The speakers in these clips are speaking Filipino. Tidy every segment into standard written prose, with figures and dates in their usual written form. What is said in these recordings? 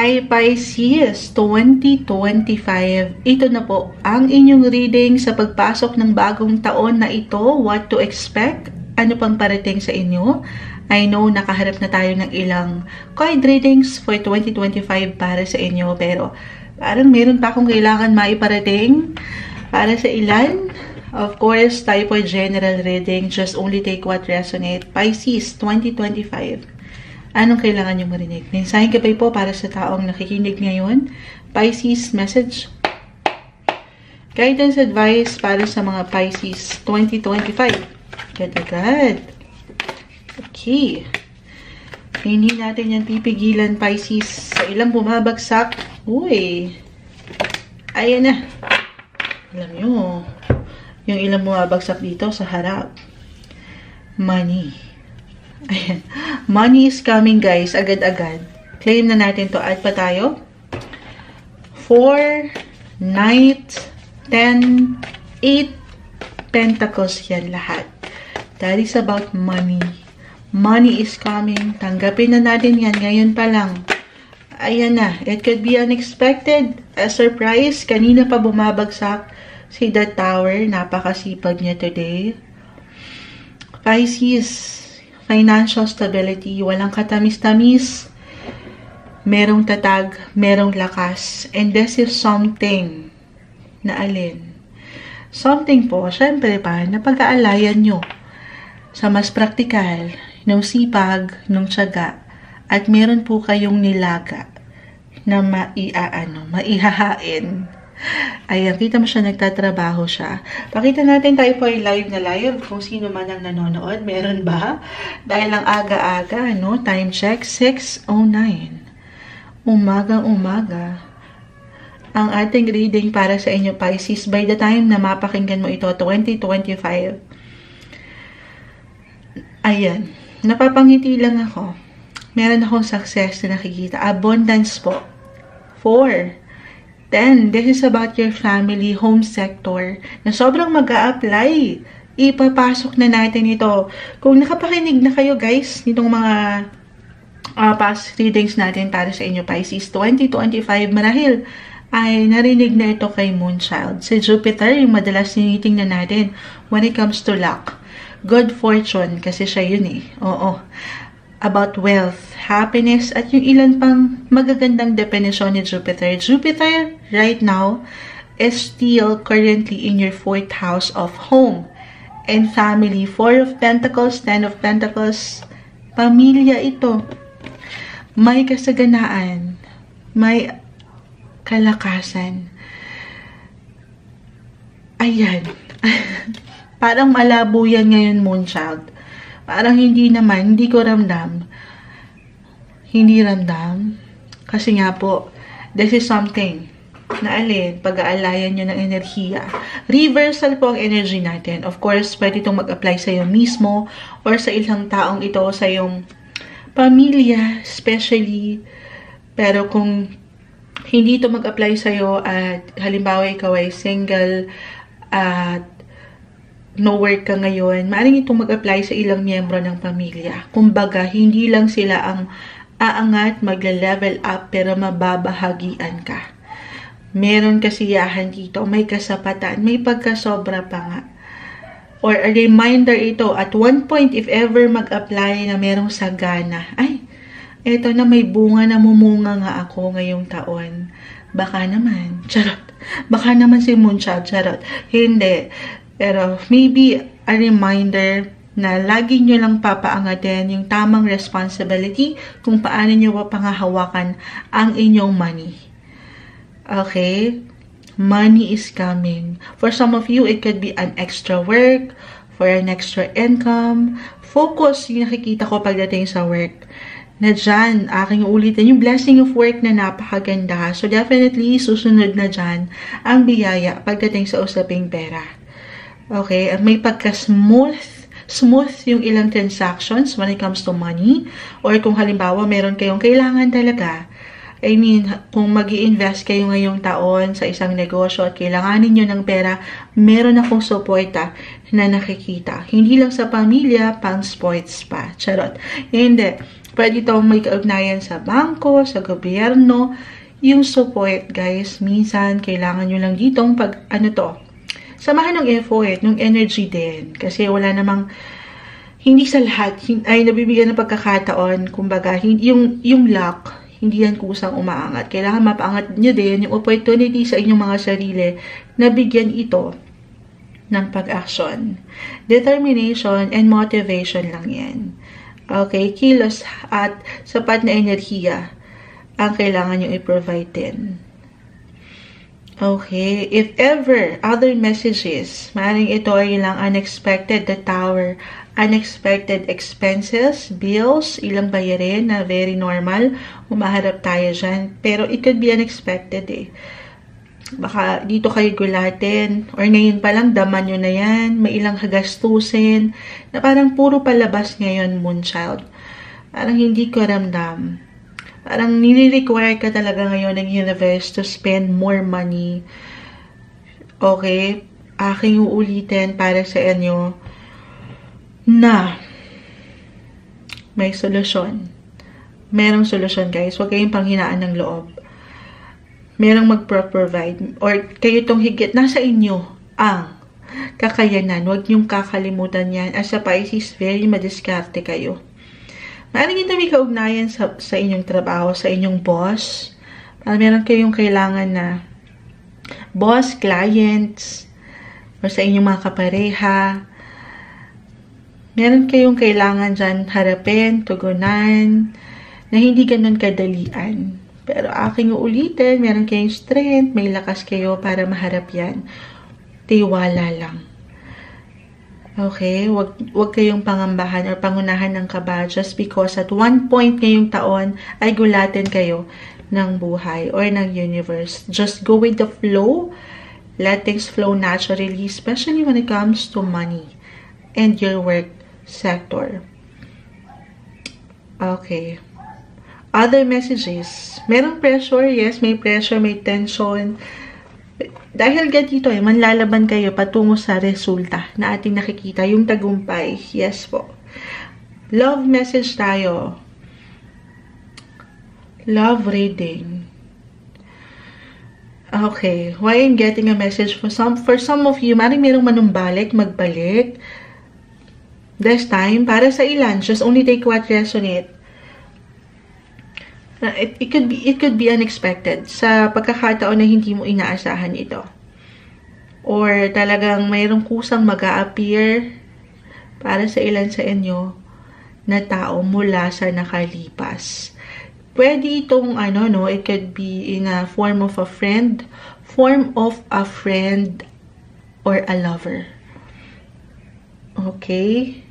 Hi Pisces 2025. Ito na po ang inyong reading sa pagpasok ng bagong taon na ito. What to expect? Ano pang parating sa inyo? I know nakaharap na tayo ng ilang card readings for 2025 para sa inyo, pero parang meron pa akong kailangan maiparating para sa ilan. Of course, tayo po general reading. Just only take what resonate. Pisces 2025. Anong kailangan nyo marinig? Mensahe gabay po para sa taong nakikinig ngayon. Pisces message. Guidance advice para sa mga Pisces 2025. Agad-agad. Okay. Hindi natin yan pipigilan, Pisces. Sa ilang bumabagsak. Uy. Ayan na. Alam nyo, yung ilang bumabagsak dito sa harap. Money. Ayan. Money is coming, guys. Agad-agad. Claim na natin to. Add pa tayo. 4, Knight, 10, 8, Pentacles. Yan lahat. That is about money. Money is coming. Tanggapin na natin yan. Ngayon pa lang. Ayan na. It could be unexpected. A surprise. Kanina pa bumabagsak si The Tower. Napakasipag niya today. Pisces. Financial stability, walang katamis-tamis, merong tatag, merong lakas. And this is something na alin? Something po, syempre pa, na pag-aalayan nyo sa mas praktikal, nung sipag, nung tiyaga, at meron po kayong nilaga na maihahain. Ayan, kita mo siya, nagtatrabaho siya. Pakita natin, tayo po ay live na live. Kung sino man ang nanonood, meron ba? Dahil ang aga-aga, no? Time check, 6:09. Umagang-umaga. Ang ating reading para sa inyo, Pisces, by the time na mapakinggan mo ito, 2025. Ayan, napapangiti lang ako. Meron akong success na nakikita. Abundance po. 4. Then, this is about your family, home sector, na sobrang mag-a-apply. Ipapasok na natin ito. Kung nakapakinig na kayo, guys, nitong mga past readings natin para sa inyo, Pisces 2025, marahil ay narinig na ito kay Moonchild. Si Jupiter, yung madalas tinitingnan natin when it comes to luck. Good fortune, kasi siya yun eh. Oo. About wealth, happiness, at yung ilan pang magagandang definisyon ni Jupiter. Jupiter, right now, is still currently in your 4th house of home and family. 4 of Pentacles, 10 of Pentacles, pamilya ito. May kasaganaan, may kalakasan. Ayan. Parang malabo yan ngayon, Moonchild. Parang hindi naman, hindi ko ramdam. Hindi ramdam. Kasi nga po, this is something na alin, pag-aalayan nyo ng enerhiya. Reversal po ang energy natin. Of course, pwede itong mag-apply sa iyo mismo or sa ilang taong ito, sa iyong pamilya, especially. Pero kung hindi ito mag-apply sa iyo at halimbawa ikaw ay single at no work ka ngayon, maaaring itong mag-apply sa ilang miyembro ng pamilya. Kumbaga, hindi lang sila ang aangat, magle-level up, pero mababahagian ka. Meron kasiyahan dito, may kasapatan, may pagkasobra pa nga. Or a reminder ito, at one point, if ever mag-apply na merong sagana, ay, eto na may bunga na mumunga nga ako ngayong taon. Baka naman, charot. Baka naman si Moonchild, charot. Hindi. Pero maybe a reminder na lagi nyo lang papaangatin yung tamang responsibility kung paano nyo pangahawakan ang inyong money. Okay? Money is coming. For some of you, it could be an extra work, for an extra income. Focus yung nakikita ko pagdating sa work. Na dyan, aking ulitin, yung blessing of work na napakaganda. So definitely, susunod na dyan ang biyaya pagdating sa usaping pera. Okay, may pagka-smooth yung ilang transactions when it comes to money. Or kung halimbawa, meron kayong kailangan talaga. I mean, kung mag-i-invest kayo ngayong taon sa isang negosyo at kailanganin nyo ng pera, meron akong suporta na nakikita. Hindi lang sa pamilya, pang sports pa. Charot. Hindi. Pwede ito may kaugnayan sa bangko, sa gobyerno. Yung support, guys, minsan kailangan nyo lang ditong samahan ng effort, ng energy din. Kasi wala namang, hindi sa lahat ay nabibigyan ng pagkakataon. Kumbaga, yung luck, hindi yan kusang umaangat. Kailangan mapaangat nyo din yung opportunity sa inyong mga sarili na bigyan ito ng pag-action. Determination and motivation lang yan. Okay, kilos at sapat na enerhiya ang kailangan nyo i-provide din. Okay, if ever other messages, maaaring ito ay lang unexpected, the tower, unexpected expenses, bills, ilang bayarin na very normal, umaharap tayo dyan. Pero it could be unexpected eh. Baka dito kayo gulatin, or ngayon pa lang, daman nyo na yan, may ilang hagastusin, na parang puro palabas ngayon, Moonchild. Parang hindi ko ramdam. Parang nire-require ka talaga ngayon ng universe to spend more money. Okay? Aking uulitin para sa inyo na may solusyon. Merong solusyon, guys. Huwag kayong panghinaan ng loob. Merong mag-provide or kayo tong higit. Nasa inyo ang kakayanan. Huwag niyong kakalimutan yan. As a Pisces, very madiskarte kayo. Maaaring ito may kaugnayan sa inyong trabaho, sa inyong boss. Meron kayong kailangan na boss, clients, or sa inyong mga kapareha. Meron kayong kailangan dyan harapin, tugunan, na hindi ganun kadalian. Pero aking uulitin, meron kayong strength, may lakas kayo para maharap yan. Tiwala lang. Okay? Wag kayong pangambahan or pangunahan ng kaba just because at one point ngayong taon ay gulatin kayo ng buhay or ng universe. Just go with the flow. Let things flow naturally, especially when it comes to money and your work sector. Okay. Other messages. Merong pressure, yes, may pressure, may tension. Dahil ganito manlalaban kayo patungo sa resulta na ating nakikita, yung tagumpay. Yes po. Love message tayo. Love reading. Okay. Why I'm getting a message for some of you, maring merong manumbalik, magbalik. This time, para sa ilan, just only take what resonate. It could be unexpected sa pagkakataon na hindi mo inaasahan ito. Or talagang mayroong kusang mag-a-appear para sa ilan sa inyo na tao mula sa nakalipas. Pwede itong it could be in a form of a friend or a lover. Okay?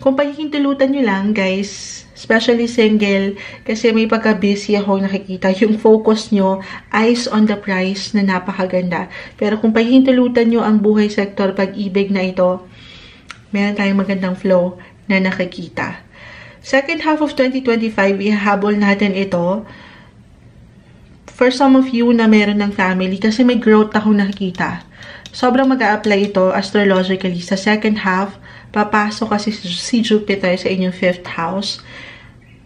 Kung pahihintulutan nyo lang, guys, especially single, kasi may pagka-busy ako nakikita, yung focus nyo, eyes on the prize na napakaganda. Pero kung pahihintulutan nyo ang buhay sector, pag-ibig na ito, meron tayong magandang flow na nakikita. Second half of 2025, ihahabol natin ito. For some of you na meron ng family, kasi may growth akong nakikita. Sobrang mag-a-apply ito astrologically sa second half. Papasok kasi si Jupiter sa inyong 5th house.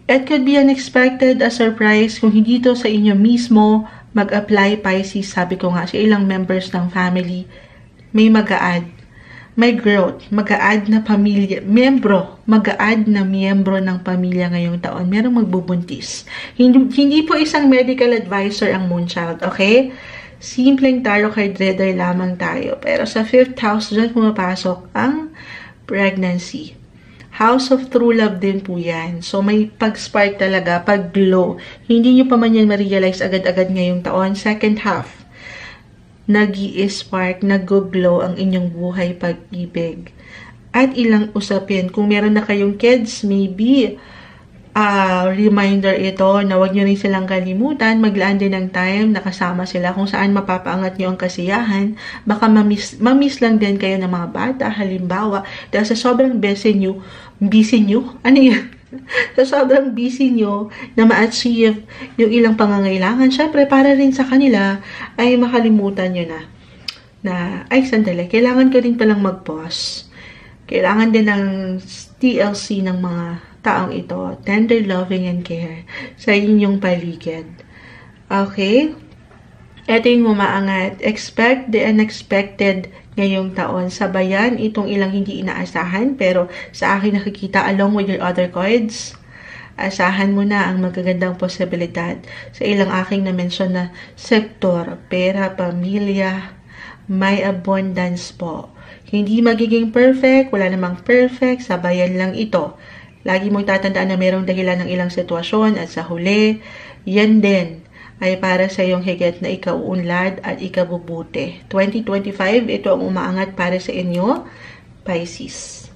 It could be unexpected, a surprise, kung hindi to sa inyo mismo mag-apply Pisces. Sabi ko nga, sa ilang members ng family, may mag-a-add. May growth, mag-a-add na pamilya, mag-a-add na miyembro ng pamilya ngayong taon. Merong magbubuntis. Hindi po isang medical advisor ang Moonchild, okay? Simpleng tarot card reader lamang tayo. Pero sa 5th house, dyan pumapasok ang pregnancy. House of True Love din po yan. So, may pag-spark talaga, pag-glow. Hindi nyo pa man yan ma-realize agad-agad ngayong taon. Second half, nag-i-spark, nag-glow ang inyong buhay pag-ibig. At ilang usapin. Kung meron na kayong kids, maybe reminder ito na huwag nyo rin silang kalimutan, maglaan din ng time, nakasama sila kung saan mapapaangat nyo ang kasiyahan. Baka mamiss lang din kayo ng mga bata, halimbawa, dahil sa sobrang busy nyo, ano yun? Sa sobrang busy nyo na ma-achieve yung ilang pangangailangan, syempre, para rin sa kanila, ay makalimutan nyo na ay, sandali, kailangan ko rin palang mag-pause. Kailangan din ng TLC ng mga taong ito, tender loving and care sa inyong paligid. Okay? Ito yung umaangat. Expect the unexpected ngayong taon. Sabayan itong ilang hindi inaasahan, pero sa akin nakikita along with your other cards, asahan mo na ang magagandang posibilidad sa ilang aking na-mention na sektor, pera, pamilya, may abundance po. Hindi magiging perfect, wala namang perfect, sabayan lang ito. Lagi mong tatandaan na mayroong dahilan ng ilang sitwasyon at sa huli, yan din ay para sa iyong higit na ikauunlad at ikabubuti. 2025, ito ang umaangat para sa inyo, Pisces.